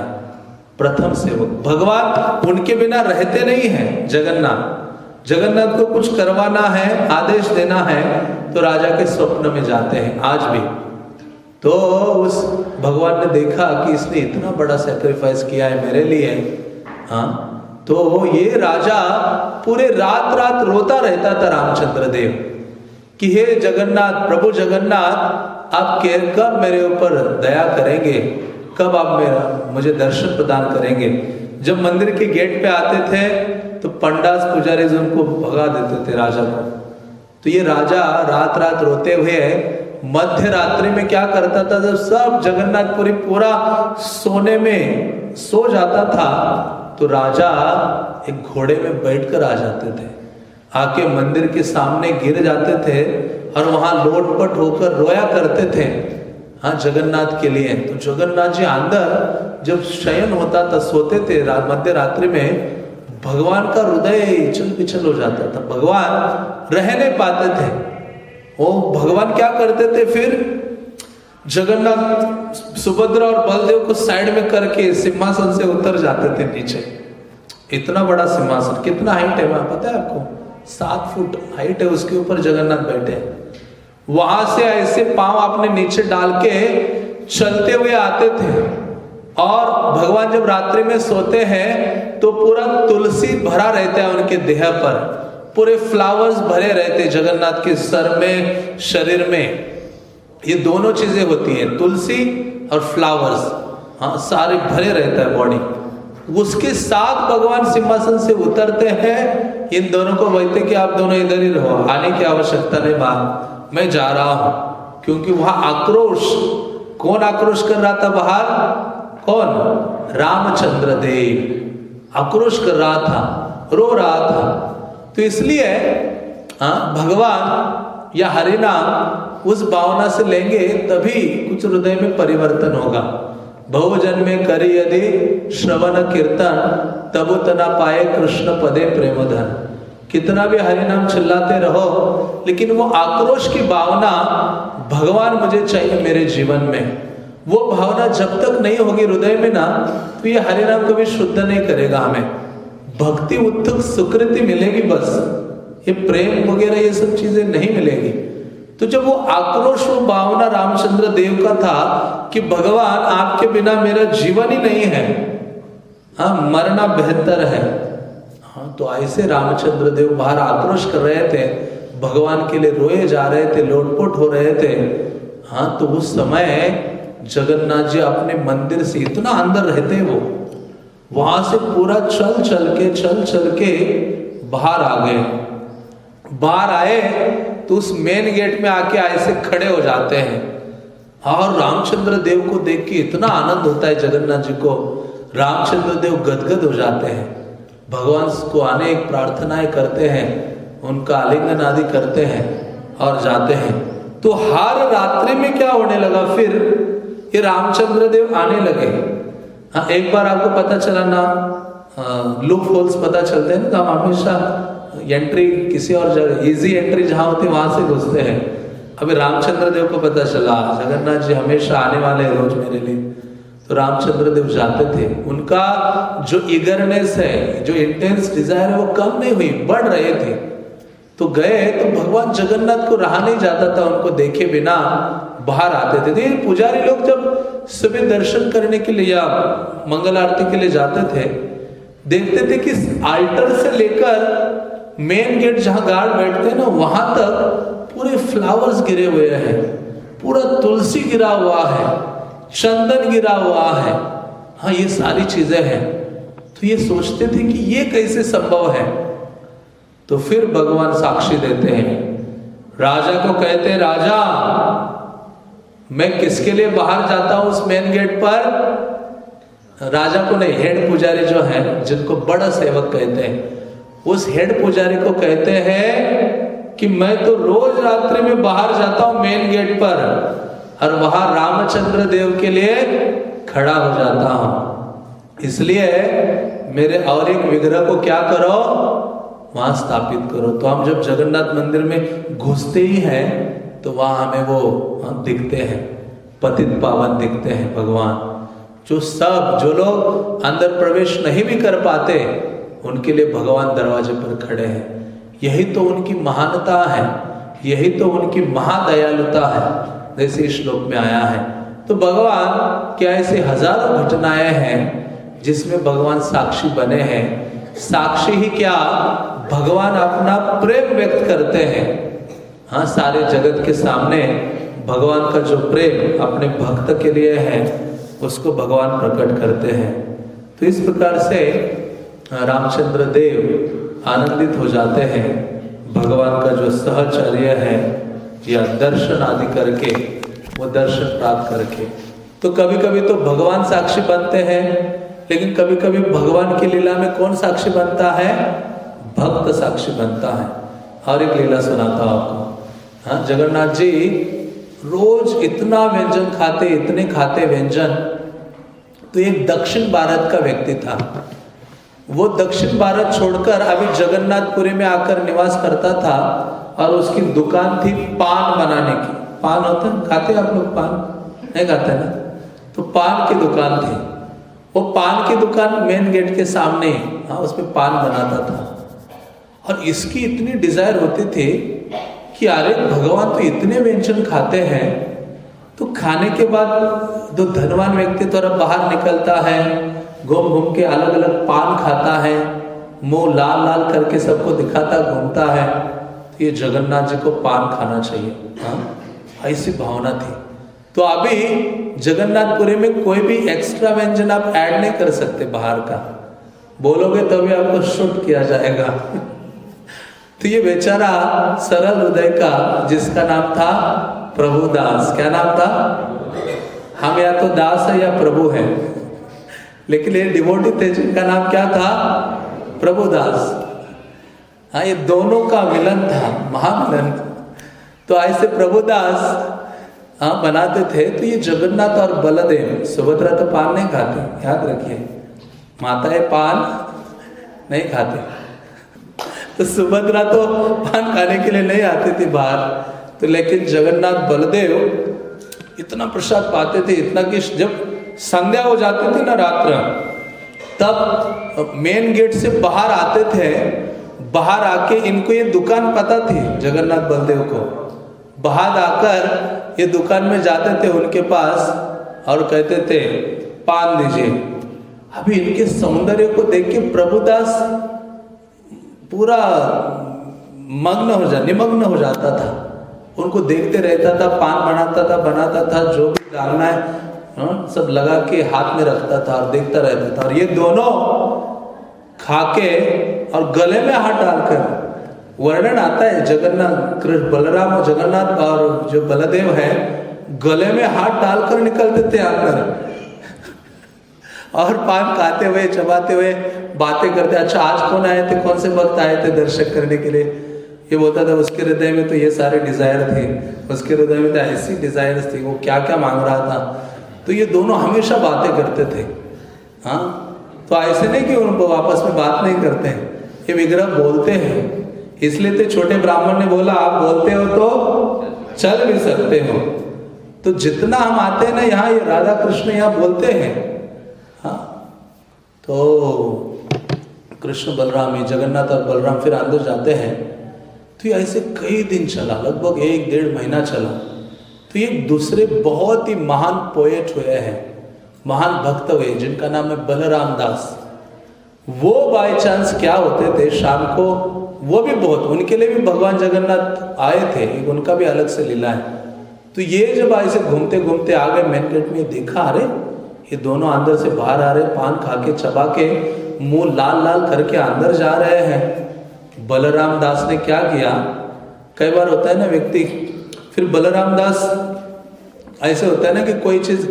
प्रथम सेवक। भगवान उनके बिना रहते नहीं हैं जगन्नाथ। जगन्नाथ को कुछ करवाना है, आदेश देना है, तो राजा के स्वप्न में जाते हैं आज भी। तो उस भगवान ने देखा कि इसने इतना बड़ा सैक्रिफाइस किया है मेरे लिए, हाँ, तो ये राजा पूरे रात रात रोता रहता था रामचंद्र देव कि हे जगन्नाथ, प्रभु जगन्नाथ, आप कब मेरे ऊपर दया करेंगे, कब आप मुझे दर्शन प्रदान करेंगे। जब मंदिर के गेट पे आते थे तो पंडास पुजारी उनको भगा देते थे राजा को। तो ये राजा रात रात रोते हुए मध्य रात्रि में क्या करता था, जब सब जगन्नाथपुरी पूरा सोने में सो जाता था तो राजा एक घोड़े में बैठकर आ जाते थे, आके मंदिर के सामने गिर जाते थे और वहां लोटपट होकर रोया करते थे, हाँ, जगन्नाथ के लिए। तो जगन्नाथ जी अंदर जब शयन होता था, सोते थे मध्य रात्रि में, भगवान का हृदय चल पिछल हो जाता था, भगवान रह नहीं पाते थे। वो भगवान क्या करते थे फिर, जगन्नाथ सुभद्रा और बलदेव को साइड में करके सिंहासन से उतर जाते थे नीचे। इतना बड़ा सिंहासन, कितना हाइट है वहां पता है आपको, 7 फुट हाइट है, उसके ऊपर जगन्नाथ बैठे हैं। वहां से ऐसे पांव अपने नीचे डाल के चलते हुए आते थे। और भगवान जब रात्रि में सोते हैं तो पूरा तुलसी भरा रहता है उनके देह पर, पूरे फ्लावर्स भरे रहते जगन्नाथ के सर में, शरीर में। ये दोनों चीजें होती हैं, तुलसी और फ्लावर्स, हाँ, सारे भरे रहता है बॉडी। उसके साथ भगवान सिंहासन से उतरते हैं, इन दोनों को बोलते कि आप दोनों इधर ही रहो, आने की आवश्यकता नहीं, बाहर मैं जा रहा हूं। क्योंकि वहां आक्रोश, कौन आक्रोश कर रहा था बाहर, कौन, रामचंद्र देव आक्रोश कर रहा था, रो रहा था। तो इसलिए भगवान या हरिनाम उस भावना से लेंगे तभी कुछ हृदय में परिवर्तन होगा। बहुजन में करी यदि श्रवण कीर्तन, तब तना पाए कृष्ण पदे प्रेमधन। कितना भी हरिनाम चिल्लाते रहो, लेकिन वो आक्रोश की भावना, भगवान मुझे चाहिए मेरे जीवन में, वो भावना जब तक नहीं होगी हृदय में ना, तो ये हरिनाम कभी शुद्ध नहीं करेगा हमें। भक्ति उत्थुक सुकृति मिलेगी बस, ये प्रेम वगैरह ये सब चीजें नहीं मिलेगी। तो जब वो आक्रोश, वो भावना रामचंद्र देव का था कि भगवान आपके बिना मेरा जीवन ही नहीं है, हाँ, मरना बेहतर है, हाँ, तो ऐसे रामचंद्र देव बाहर आक्रोश कर रहे थे, भगवान के लिए रोए जा रहे थे, लोटपोट हो रहे थे। हाँ, तो उस समय जगन्नाथ जी अपने मंदिर से इतना अंदर रहते, वो वहां से पूरा चल चल के बाहर आ गए। बाहर आए तो उस मेन गेट में आके ऐसे खड़े हो जाते हैं, और रामचंद्र देव को देख के इतना आनंद होता है जगन्नाथ जी को, रामचंद्र देव गदगद हो जाते हैं, भगवान को अनेक प्रार्थनाएं करते हैं, उनका आलिंगन आदि करते हैं और जाते हैं। तो हर रात्रि में क्या होने लगा, फिर ये रामचंद्र देव आने लगे। हाँ, एक बार आपको पता चला ना, लूप होल्स पता चलते हैं ना, तो हम हमेशा एंट्री किसी और जगह, इजी एंट्री जहां होती वहां से घुसते हैं। अभी रामचंद्र देव को पता चला जगन्नाथ जी हमेशा आने वाले हैं रोज मेरे लिए, तो रामचंद्र देव जाते थे। उनका जो ईगरनेस है, जो इंटेंस डिजायर है, वो कम नहीं हुई, बढ़ रहे थे। तो गए तो भगवान जगन्नाथ को रहा नहीं जाता था उनको देखे बिना, बाहर आते थे। तो पुजारी लोग जब सुबह दर्शन करने के लिए या मंगल आरती के लिए जाते थे, देखते थे कि आल्टर से लेकर मेन गेट जहां गार्ड बैठते हैं ना, वहां तक पूरे फ्लावर्स गिरे हुए हैं, पूरा तुलसी गिरा हुआ है, चंदन गिरा हुआ है, हाँ, ये सारी चीजें हैं। तो ये सोचते थे कि ये कैसे संभव है। तो फिर भगवान साक्षी देते हैं, राजा को कहते हैं, राजा मैं किसके लिए बाहर जाता हूं उस मेन गेट पर, राजा को नहीं, हेड पुजारी जो है, जिनको बड़ा सेवक कहते हैं, उस हेड पुजारी को कहते हैं कि मैं तो रोज रात्रि में बाहर जाता हूं मेन गेट पर, और वहां रामचंद्र देव के लिए खड़ा हो जाता हूं, इसलिए मेरे और एक विग्रह को क्या करो, वहां स्थापित करो। तो हम जब जगन्नाथ मंदिर में घुसते ही हैं तो वहां हमें वो दिखते हैं, पतित पावन दिखते हैं भगवान। जो लोग अंदर प्रवेश नहीं भी कर पाते, उनके लिए भगवान दरवाजे पर खड़े हैं। यही तो उनकी महानता है, यही तो उनकी महादयालुता है, जैसे इस श्लोक में आया है। तो भगवान क्या ऐसे हजारों घटनाएं हैं जिसमें भगवान साक्षी बने हैं। साक्षी ही क्या, भगवान अपना प्रेम व्यक्त करते हैं। हाँ, सारे जगत के सामने भगवान का जो प्रेम अपने भक्त के लिए है उसको भगवान प्रकट करते हैं। तो इस प्रकार से रामचंद्र देव आनंदित हो जाते हैं भगवान का जो सहचर्य है या दर्शन आदि करके, वो दर्शन प्राप्त करके। तो कभी कभी तो भगवान साक्षी बनते हैं, लेकिन कभी कभी भगवान की लीला में कौन साक्षी बनता है, भक्त साक्षी बनता है। और एक लीला सुनाता हूं आपको। हाँ, जगन्नाथ जी रोज इतना व्यंजन खाते, इतने खाते व्यंजन। तो एक दक्षिण भारत का व्यक्ति था, वो दक्षिण भारत छोड़कर अभी जगन्नाथपुरी में आकर निवास करता था और उसकी दुकान थी पान बनाने की। पान होता है, खाते आप लोग पान? नहीं खाते ना? तो पान की दुकान थी। वो पान की दुकान मेन गेट के सामने, हाँ, उसमें पान बनाता था। और इसकी इतनी डिजायर होती थी कि अरे भगवान तो इतने व्यंजन खाते हैं, तो खाने के बाद जो धनवान व्यक्ति थोड़ा बाहर निकलता है, घूम घूम के अलग अलग पान खाता है, मुंह लाल लाल करके सबको दिखाता घूमता है। तो ये जगन्नाथ जी को पान खाना चाहिए, हाँ, ऐसी भावना थी। तो अभी जगन्नाथपुरी में कोई भी एक्स्ट्रा व्यंजन आप ऐड नहीं कर सकते बाहर का, बोलोगे तभी आपको शूट किया जाएगा। तो ये बेचारा सरल हृदय का, जिसका नाम था प्रभुदास, क्या नाम था? हम या तो दास है या प्रभु है, लेकिन ये डिवोटी थे जिनका नाम क्या था? प्रभुदास। हाँ, ये दोनों का मिलन था, महामिलन। तो ऐसे प्रभुदास, हाँ, बनाते थे। तो ये जगन्नाथ और बलदेव, सुभद्रा तो पान नहीं खाते, याद रखिए, माताएं पान नहीं खाते। तो सुभद्रा तो पान खाने के लिए नहीं आती थी बाहर। तो लेकिन जगन्नाथ बलदेव इतना प्रसाद पाते थे, इतना कि जब संध्या हो जाती थी ना रात्र, तब मेन गेट से बाहर आते थे। बाहर आके इनको ये दुकान पता थी जगन्नाथ बलदेव को। बाहर आकर ये दुकान में जाते थे उनके पास और कहते थे पान दीजिए। अभी इनके सौंदर्य को देख के प्रभुदास पूरा निमग्न हो जाता था। उनको देखते रहता था, पान बनाता था, जो भी डालना है सब लगा के हाथ में रखता था और देखता रहता था। और ये दोनों खाके और गले में हाथ डालकर, वर्णन आता है जगन्नाथ कृष्ण बलराम और जगन्नाथ और जो बलदेव है गले में हाथ डालकर निकलते थे अंदर और पान खाते हुए, चबाते हुए बातें करते। अच्छा, आज कौन आए थे, कौन से भक्त आए थे दर्शक करने के लिए? ये बोलता था उसके हृदय में तो ये सारे डिजायर थे, उसके हृदय में तो ऐसी डिजायर्स थी, वो क्या क्या मांग रहा था। तो ये दोनों हमेशा बातें करते थे। हाँ, तो ऐसे नहीं कि उनको आपस में बात नहीं करते हैं, ये विग्रह बोलते हैं। इसलिए तो छोटे ब्राह्मण ने बोला आप बोलते हो तो चल भी सकते हो। तो जितना हम आते हैं ना यहाँ, ये राधा कृष्ण यहाँ बोलते हैं। हाँ, तो कृष्ण बलराम, जगन्नाथ और बलराम फिर अंदर जाते हैं। तो ये ऐसे कई दिन चला, लगभग 1-1.5 महीना चला। तो ये दूसरे बहुत ही महान पोएट हुए हैं, महान भक्त हुए, जिनका नाम है बलराम दास। वो बाय चांस क्या होते थे, शाम को वो भी बहुत, उनके लिए भी भगवान जगन्नाथ आए थे, एक उनका भी अलग से लीला है। तो ये जब ऐसे घूमते घूमते आ गए मेन गेट में, देखा अरे ये दोनों अंदर से बाहर आ रहे, पान खा के चबा के मुंह लाल लाल करके अंदर जा रहे हैं। बलराम दास ने क्या किया, कई बार होता है ना व्यक्ति, फिर बलराम दास ऐसे होता है ना कि कोई चीज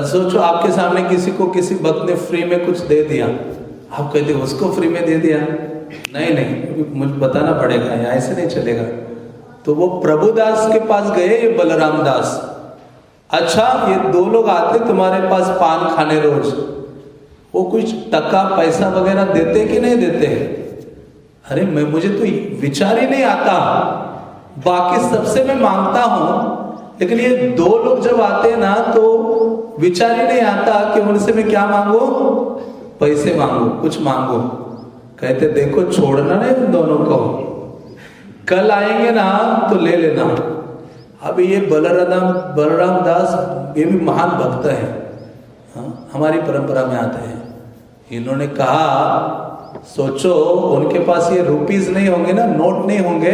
सोचो आपके सामने किसी को किसी भक्त ने फ्री में कुछ दे दिया, आप कहते उसको फ्री में दे दिया, नहीं मुझे बताना पड़ेगा, ऐसे नहीं चलेगा। तो वो प्रभुदास के पास गए, ये बलराम दास, अच्छा ये 2 लोग आते तुम्हारे पास पान खाने रोज, वो कुछ टका पैसा वगैरह देते कि नहीं देते? अरे मुझे तो विचार ही नहीं आता, बाकी सबसे मैं मांगता हूं, लेकिन ये 2 लोग जब आते हैं ना तो विचार ही नहीं आता कि उनसे मैं क्या मांगू, पैसे मांगू, कुछ मांगू। कहते देखो छोड़ना नहीं उन दोनों को, कल आएंगे ना तो ले लेना। अब ये बलराम दास ये भी महान भक्त है, हाँ, हमारी परंपरा में आते हैं। इन्होंने कहा सोचो उनके पास ये रुपीस नहीं होंगे ना, नोट नहीं होंगे,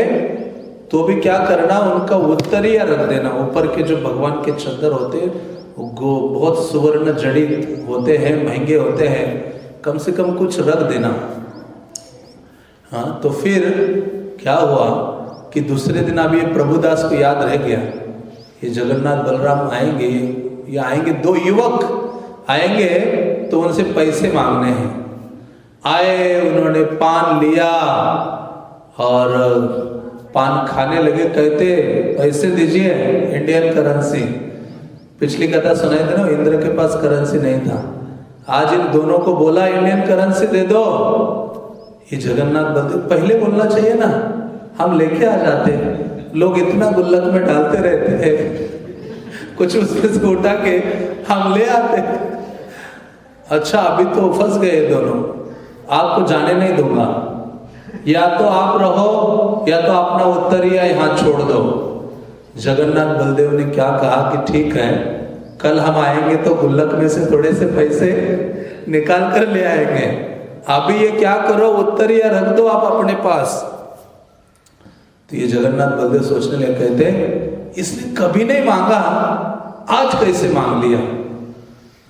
तो भी क्या करना, उनका उत्तरीय रख देना। ऊपर के जो भगवान के चद्दर होते हैं वो बहुत सुवर्ण जड़ित होते हैं, महंगे होते हैं, कम से कम कुछ रख देना। हाँ, तो फिर क्या हुआ कि दूसरे दिन अब ये प्रभुदास को याद रह गया, ये जगन्नाथ बलराम आएंगे, ये आएंगे, दो युवक आएंगे तो उनसे पैसे मांगने हैं। आए, उन्होंने पान लिया और पान खाने लगे, कहते पैसे दीजिए, इंडियन करेंसी। पिछली कथा सुनाई थी ना, इंद्र के पास करेंसी नहीं था, आज इन दोनों को बोला इंडियन करेंसी दे दो। ये जगन्नाथ बलदेव, पहले बोलना चाहिए ना, हम लेके आ जाते, लोग इतना गुल्लक में डालते रहते हैं, कुछ उसमें से उठा के हम ले आते। अच्छा अभी तो फंस गए दोनों, आपको जाने नहीं दूंगा, या तो आप रहो या तो अपना उत्तरीय यहाँ छोड़ दो। जगन्नाथ बलदेव ने क्या कहा कि ठीक है, कल हम आएंगे तो गुल्लक में से थोड़े से पैसे निकाल कर ले आएंगे, अभी ये क्या करो, उत्तरीय रख दो आप अपने पास। तो ये जगन्नाथ बलदेव सोचने लगे, कहते इसने कभी नहीं मांगा, आज कैसे मांग लिया।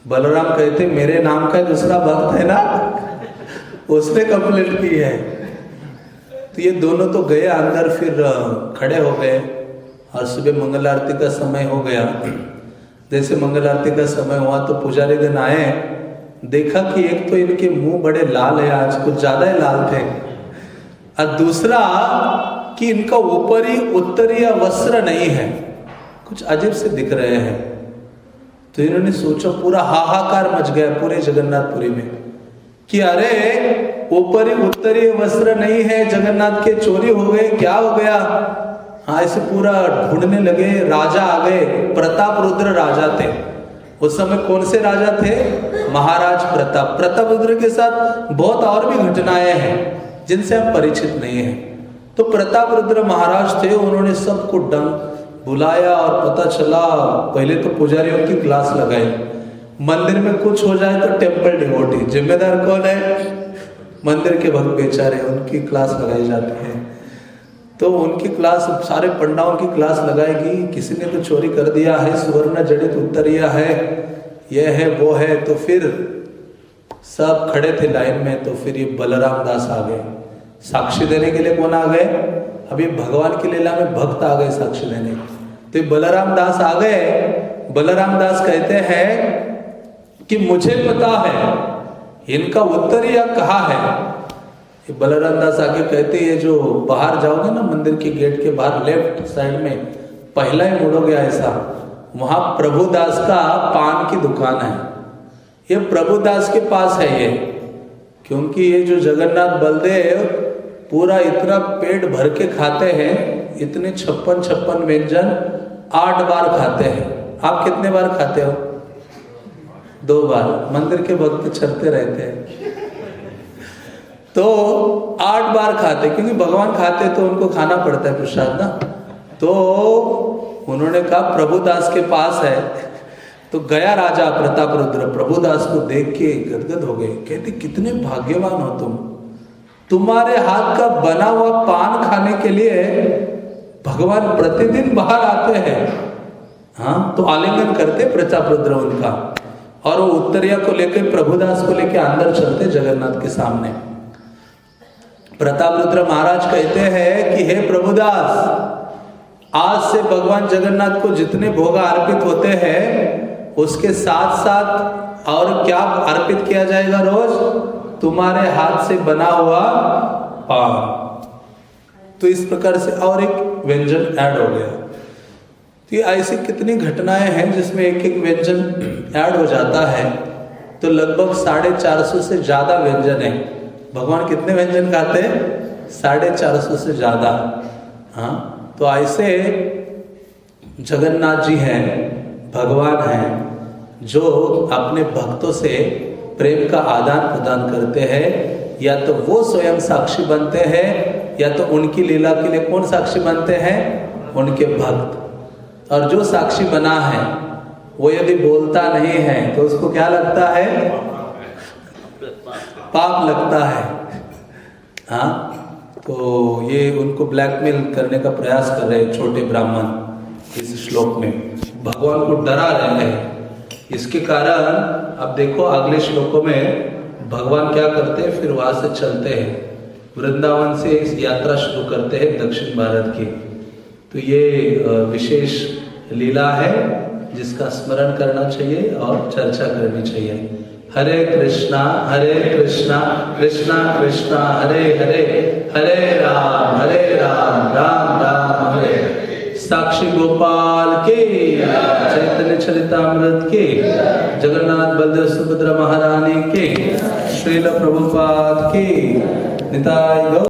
बलराम कहते मेरे नाम का दूसरा भक्त है ना, उसने कंप्लेंट की है। तो ये दोनों तो गए अंदर, फिर खड़े हो गए और सुबह मंगल आरती का समय हो गया। जैसे मंगल आरती का समय हुआ तो पुजारी गण आए, देखा कि एक तो इनके मुंह बड़े लाल है, आज कुछ ज्यादा ही लाल थे, और दूसरा कि इनका ऊपरी उत्तरीय वस्त्र नहीं है, कुछ अजीब से दिख रहे हैं। तो इन्होंने सोचा, पूरा हाहाकार मच गया पूरे जगन्नाथपुरी में कि अरे ऊपरी उत्तरीय वस्त्र नहीं है, जगन्नाथ के चोरी हो गए, क्या हो गया। हाँ, ऐसे पूरा ढूंढने लगे। राजा आ गए, प्रताप रुद्र राजा थे उस समय। कौन से राजा थे? महाराज प्रताप। प्रताप रुद्र के साथ बहुत और भी घटनाएं हैं जिनसे हम परिचित नहीं हैं। तो प्रताप रुद्र महाराज थे, उन्होंने सबको बुलाया और पता चला, पहले तो पुजारियों की क्लास लगाई। मंदिर में कुछ हो जाए तो टेम्पल डिवोटी, जिम्मेदार कौन है? मंदिर के भक्त बेचारे, उनकी क्लास लगाई जाती है। तो उनकी क्लास, सारे पंडाओं की क्लास लगाएगी, किसी ने तो चोरी कर दिया है, सुवर्ण जड़ित उत्तरीय है, यह है वो है। तो फिर सब खड़े थे लाइन में, तो फिर ये बलराम दास आ गए साक्षी देने के लिए। कौन आ गए? अभी भगवान की लीला में भक्त आ गए साक्षी देने। तो बलराम दास आ गए। बलराम दास कहते हैं कि मुझे पता है इनका उत्तरीय कहाँ है। बलराम दास आके कहते, ये जो बाहर जाओगे ना मंदिर के गेट के बाहर लेफ्ट साइड में, पहला ही मुड़ोगे ऐसा, वहां प्रभुदास का पान की दुकान है। ये प्रभुदास के पास है ये, क्योंकि ये जो जगन्नाथ बलदेव पूरा इतना पेट भर के खाते हैं, इतने 56 व्यंजन 8 बार खाते हैं। आप कितने बार खाते हो? 2 बार। मंदिर के भक्त चलते रहते हैं तो 8 बार खाते, क्योंकि भगवान खाते तो उनको खाना पड़ता है प्रसाद ना। तो उन्होंने कहा प्रभुदास के पास है। तो गया राजा प्रताप रुद्र, प्रभुदास को देख के गदगद हो गए। कहते कितने भाग्यवान हो तुम, तुम्हारे हाथ का बना हुआ पान खाने के लिए भगवान प्रतिदिन बाहर आते हैं। हाँ, तो आलिंगन करते प्रताप रुद्र उनका, और वो उत्तरीय को लेकर प्रभुदास को लेकर अंदर चलते जगन्नाथ के सामने। प्रताप रुद्र महाराज कहते हैं कि हे प्रभुदास, आज से भगवान जगन्नाथ को जितने भोग अर्पित होते हैं उसके साथ साथ और क्या अर्पित किया जाएगा? रोज तुम्हारे हाथ से बना हुआ पान। तो इस प्रकार से और एक व्यंजन ऐड हो गया। तो ये ऐसी कितनी घटनाएं हैं जिसमें एक एक व्यंजन ऐड हो जाता है। तो लगभग 450 से ज्यादा व्यंजन है। भगवान कितने व्यंजन खाते हैं? 450 से ज्यादा। हाँ, तो ऐसे जगन्नाथ जी हैं, भगवान हैं, जो अपने भक्तों से प्रेम का आदान प्रदान करते हैं। या तो वो स्वयं साक्षी बनते हैं या तो उनकी लीला के लिए कौन साक्षी बनते हैं? उनके भक्त। और जो साक्षी बना है वो यदि बोलता नहीं है तो उसको क्या लगता है? पाप लगता है। हाँ, तो ये उनको ब्लैकमेल करने का प्रयास कर रहे हैं छोटे ब्राह्मण इस श्लोक में, भगवान को डरा रहे हैं। इसके कारण अब देखो अगले श्लोकों में भगवान क्या करते हैं, फिर वहां से चलते हैं वृंदावन से इस यात्रा शुरू करते हैं दक्षिण भारत की। तो ये विशेष लीला है जिसका स्मरण करना चाहिए और चर्चा करनी चाहिए। हरे कृष्णा कृष्णा कृष्णा हरे हरे, हरे राम राम राम हरे। साक्षी गोपाल के, चैतन्य चरितामृत के, जगन्नाथ बलदेव सुभद्रा महारानी के, श्रील प्रभुपाद के, निताय गौ।